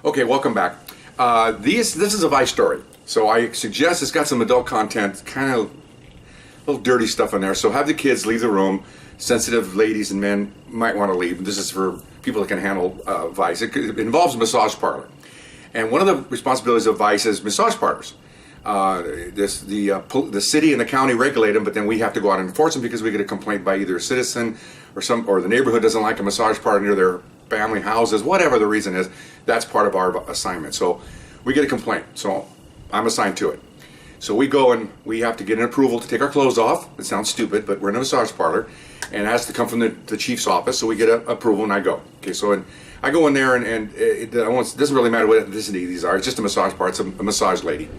Okay, welcome back. This is a Vice story, so I suggest it's got some adult content, kind of little dirty stuff in there. So have the kids leave the room. Sensitive ladies and men might want to leave. This is for people that can handle Vice. It involves a massage parlor, and one of the responsibilities of Vice is massage parlors. The city and the county regulate them, but then we have to go out and enforce them because we get a complaint by either a citizen or the neighborhood doesn't like a massage parlor near their family houses, whatever the reason is. That's part of our assignment. So we get a complaint, so I'm assigned to it. So we go and we have to get an approval to take our clothes off. It sounds stupid, but we're in a massage parlor, and it has to come from the chief's office. So we get an approval, and I go. Okay, so I go in there, and it doesn't really matter what ethnicity these are. It's just a massage parlor. It's a massage lady.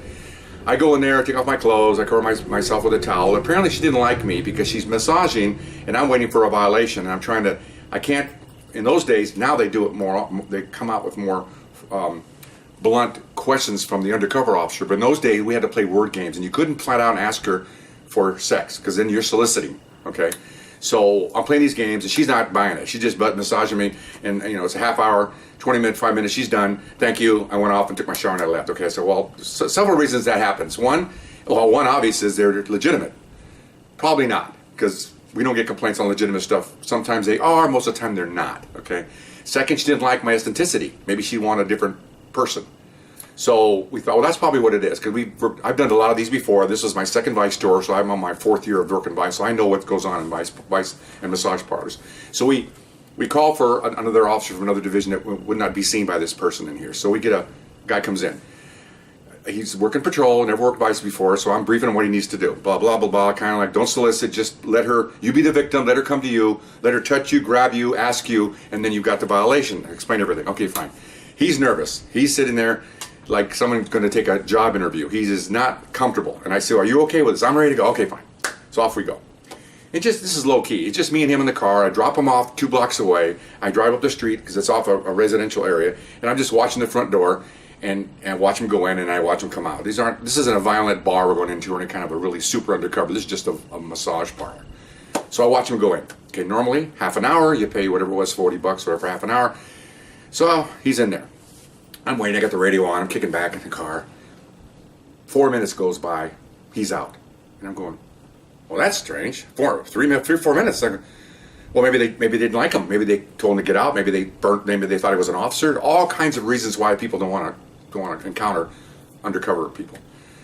I go in there, take off my clothes, I cover myself with a towel. Apparently she didn't like me because she's massaging and I'm waiting for a violation, and I can't, in those days, now they do it more, they come out with more blunt questions from the undercover officer, but in those days we had to play word games and you couldn't flat out ask her for sex because then you're soliciting, okay? So I'm playing these games and she's not buying it. She's just butt massaging me, and it's a half hour, 20 minutes, 5 minutes, she's done. Thank you. I went off and took my shower and I left. Okay, so several reasons that happens. One obvious is they're legitimate. Probably not, because we don't get complaints on legitimate stuff. Sometimes they are, most of the time they're not, okay? Second, she didn't like my eccentricity. Maybe she wanted a different person. So we thought, well, that's probably what it is, because I've done a lot of these before. This was my second Vice store, so I'm on my 4th year of working Vice, so I know what goes on in Vice and massage parlors. So we call for another officer from another division that would not be seen by this person in here. So we get a guy comes in. He's working patrol, never worked Vice before, so I'm briefing him what he needs to do. Blah, blah, blah, blah, kind of like, don't solicit, just let her, you be the victim, let her come to you, let her touch you, grab you, ask you, and then you've got the violation. Explain everything. Okay, fine. He's nervous. He's sitting there like someone's going to take a job interview. He is not comfortable. And I say, are you okay with this? I'm ready to go. Okay, fine. So off we go. This is low key. It's just me and him in the car. I drop him off 2 blocks away. I drive up the street because it's off a residential area. And I'm just watching the front door and watch him go in and I watch him come out. This isn't a violent bar we're going into or any kind of a really super undercover. This is just a massage parlor. So I watch him go in. Okay, normally half an hour, you pay whatever it was, $40, whatever, for half an hour. So he's in there. I'm waiting, I got the radio on, I'm kicking back in the car. 4 minutes goes by, he's out. And I'm going, well, that's strange. 4 minutes. Well, maybe they didn't like him. Maybe they told him to get out. Maybe they thought he was an officer. All kinds of reasons why people don't want to encounter undercover people.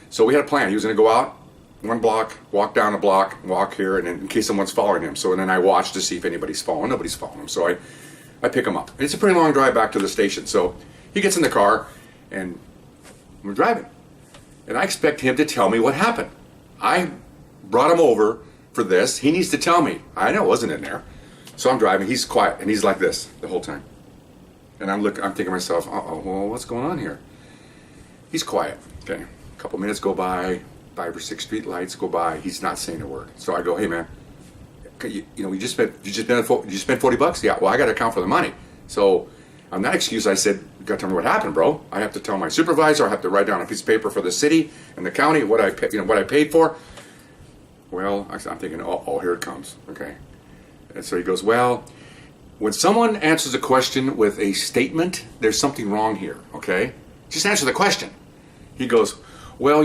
So we had a plan. He was going to go out 1 block, walk down a block, walk here, and then in case someone's following him. So then I watched to see if anybody's following. Nobody's following him. So I pick him up. And it's a pretty long drive back to the station. So he gets in the car, and we're driving. And I expect him to tell me what happened. I brought him over for this. He needs to tell me. I know it wasn't in there. So I'm driving. He's quiet, and he's like this the whole time. And I'm thinking to myself, well, what's going on here? He's quiet. Okay. A couple minutes go by, 5 or 6 street lights go by. He's not saying a word. So I go, hey, man, you just spent $40? Yeah, well, I got to account for the money. So on that excuse, I said, you got to tell me what happened, bro. I have to tell my supervisor. I have to write down a piece of paper for the city and the county what I paid for. Well, I'm thinking, here it comes. Okay. And so he goes, well, when someone answers a question with a statement, there's something wrong here. Okay. Just answer the question. He goes, well,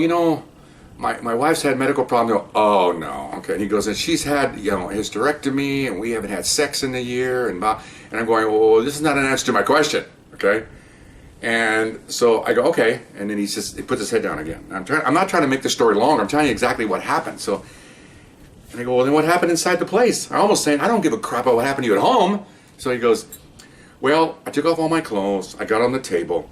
my wife's had medical problems. Oh no. Okay. And he goes, and she's had, hysterectomy, and we haven't had sex in a year, and I'm going, well, this is not an answer to my question. Okay. And so I go, okay. And then he puts his head down again. I'm not trying to make the story long. I'm telling you exactly what happened. So, and I go, well, then what happened inside the place? I'm almost saying, I don't give a crap about what happened to you at home. So he goes, well, I took off all my clothes. I got on the table,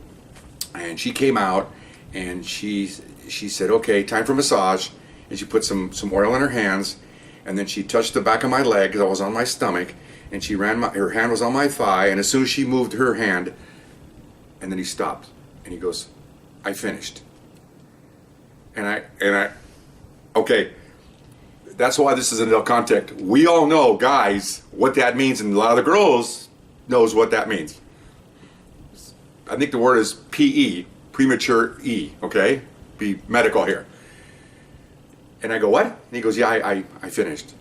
and she came out, and she said, okay, time for massage. And she put some oil in her hands, and then she touched the back of my leg because I was on my stomach, and her hand was on my thigh, and as soon as she moved her hand, and then he stopped, and he goes, I finished. And I, okay, that's why this is an adult contact. We all know, guys, what that means, and a lot of the girls knows what that means. I think the word is PE, premature E, okay? Be medical here. And I go, what? And he goes, yeah, I finished.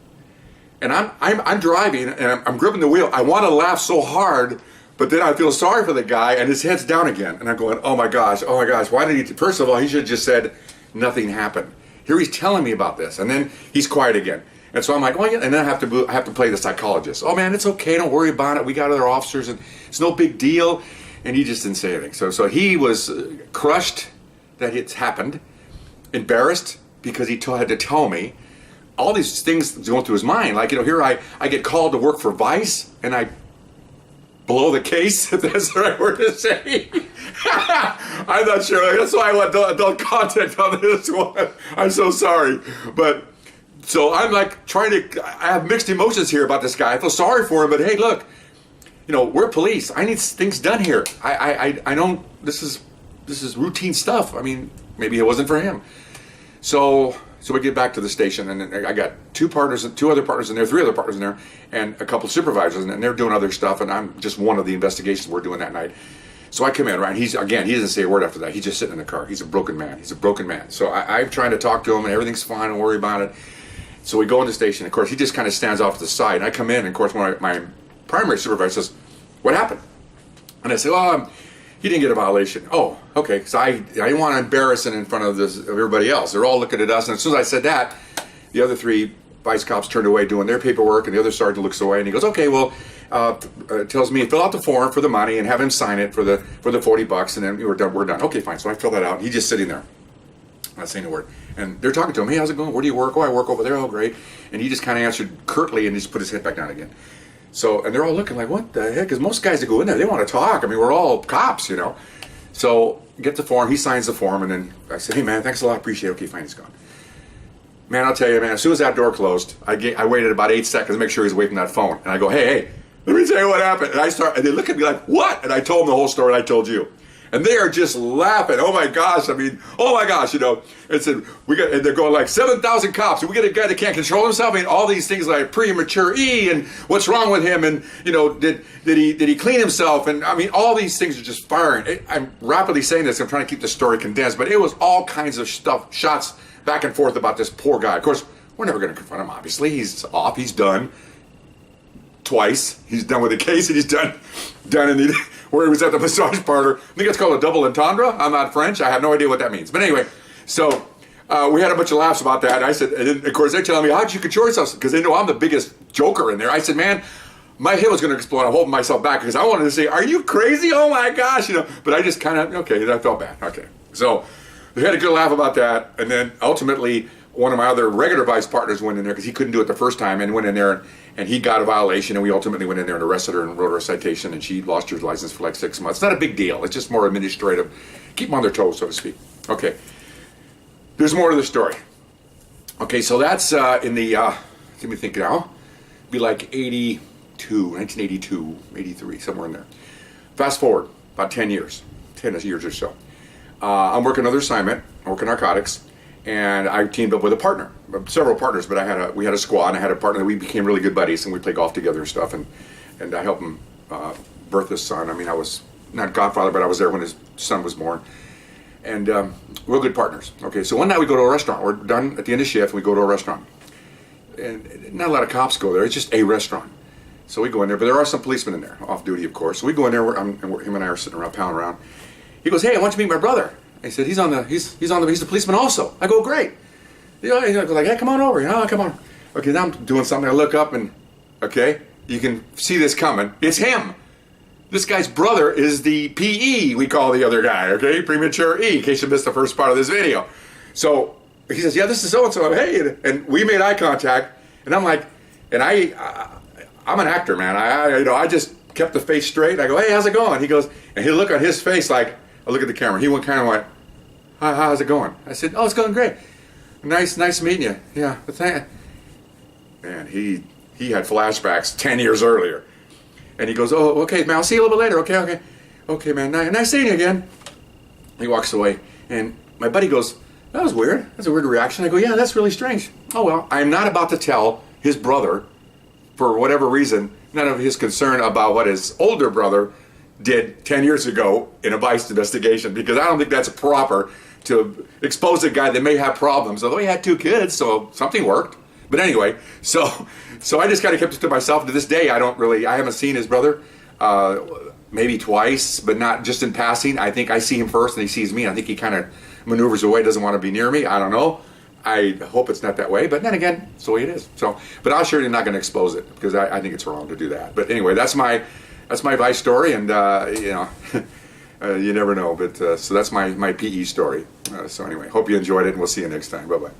And I'm driving, and I'm gripping the wheel. I want to laugh so hard, But then I feel sorry for the guy, and his head's down again. And I'm going, oh my gosh, why did he? First of all, he should have just said nothing happened. Here he's telling me about this, and then he's quiet again. And so I'm like, oh yeah, and then I have to play the psychologist. Oh man, it's okay, don't worry about it. We got other officers, and it's no big deal. And he just didn't say anything. So he was crushed that it's happened, embarrassed because he had to tell me. All these things going through his mind, like, here I get called to work for Vice, and I blow the case, if that's the right word to say. I'm not sure. That's why I want adult content on this one. I'm so sorry. But, so I'm like I have mixed emotions here about this guy. I feel sorry for him, but hey, look, we're police. I need things done here. I don't, this is routine stuff. I mean, maybe it wasn't for him. So we get back to the station, and I got two other partners in there, three other partners in there, and a couple supervisors, and they're doing other stuff, and I'm just one of the investigations we're doing that night. So I come in, right? He doesn't say a word after that. He's just sitting in the car. He's a broken man. So I'm trying to talk to him, and everything's fine, don't worry about it. So we go in the station. Of course, he just kind of stands off to the side, and I come in, and of course, my primary supervisor says, what happened? And I say, he didn't get a violation. Oh, okay. So I didn't want to embarrass him in front of everybody else. They're all looking at us. And as soon as I said that, the other three vice cops turned away doing their paperwork, and the other sergeant looks away, and he goes, okay, well, tells me fill out the form for the money and have him sign it for the $40, and then we're done. Okay, fine. So I fill that out. He's just sitting there, not saying a word. And they're talking to him. Hey, how's it going? Where do you work? Oh, I work over there. Oh, great. And he just kind of answered curtly and just put his head back down again. So, and they're all looking like, what the heck? Because most guys that go in there, they want to talk. I mean, we're all cops, So, get the form. He signs the form, and then I say, hey, man, thanks a lot. Appreciate it. Okay, fine, he's gone. Man, I'll tell you, man, as soon as that door closed, I waited about 8 seconds to make sure he was away from that phone. And I go, hey, let me tell you what happened. And they look at me like, what? And I told them the whole story I told you. And they are just laughing. Oh my gosh! It said and they're going like 7,000 cops. And we get a guy that can't control himself. I mean, all these things like premature E and what's wrong with him, and did he clean himself? And I mean, all these things are just firing. I'm rapidly saying this. I'm trying to keep the story condensed, but it was all kinds of shots back and forth about this poor guy. Of course, we're never going to confront him. Obviously, he's off. He's done. Twice. He's done with the case, and he's done in where he was at the massage parlor. I think it's called a double entendre. I'm not French. I have no idea what that means. But anyway, so we had a bunch of laughs about that. And I said, and then, of course, they're telling me, how'd you control yourself? Because they know I'm the biggest joker in there. I said, man, my head was going to explode. I'm holding myself back because I wanted to say, are you crazy? Oh my gosh, But I just kind of, okay, I felt bad. Okay. So we had a good laugh about that. And then ultimately, one of my other regular vice partners went in there because he couldn't do it the first time, and went in there and he got a violation, and we ultimately went in there and arrested her and wrote her a citation, and she lost her license for like 6 months. It's not a big deal. It's just more administrative. Keep them on their toes, so to speak. Okay. There's more to the story. Okay, so that's in the, let me think now, be like 1982, 83, somewhere in there. Fast forward about 10 years or so. I'm working another assignment, I'm working narcotics, and I teamed up with a partner, several partners, but we had a squad, and I had a partner that we became really good buddies, and we played golf together and stuff, and I helped him birth his son. I mean, I was not godfather, but I was there when his son was born, and we're good partners. Okay, so one night we go to a restaurant. We're done at the end of shift, and we go to a restaurant, and not a lot of cops go there. It's just a restaurant. So we go in there, but there are some policemen in there, off duty, of course. So we go in there, him and I are sitting around, pounding around. He goes, hey, I want you to meet my brother. I said, he's a policeman also. I go, great. He's like, hey, come on over. Come on. Okay, now I'm doing something. I look up and, okay, you can see this coming. It's him. This guy's brother is the PE, we call the other guy, okay? Premature E, in case you missed the first part of this video. So he says, yeah, this is so-and-so. Hey, and we made eye contact. And I'm like, and I'm an actor, man. I just kept the face straight. I go, hey, how's it going? He goes, and he'll look on his face like, I look at the camera. He kind of went, hi, how's it going? I said, oh, it's going great. Nice meeting you. Yeah, but man, he had flashbacks 10 years earlier. And he goes, oh, okay, man, I'll see you a little bit later. Okay, man, nice seeing you again. He walks away, and my buddy goes, that was weird. That's a weird reaction. I go, yeah, that's really strange. Oh, well, I'm not about to tell his brother, for whatever reason, none of his concern about what his older brother did 10 years ago in a vice investigation, because I don't think that's proper to expose a guy that may have problems, although he had 2 kids, so something worked. But anyway, so I just kind of kept it to myself. To this day, I haven't seen his brother. maybe twice, but not just in passing. I think I see him first and he sees me. I think he kind of maneuvers away, doesn't want to be near me. I don't know. I hope it's not that way, but then again, it's the way it is. So, but I'll sure not going to expose it because I think it's wrong to do that. But anyway, that's my Vice story, and you know, you never know. But so that's my PE story. So anyway, hope you enjoyed it, and we'll see you next time. Bye bye.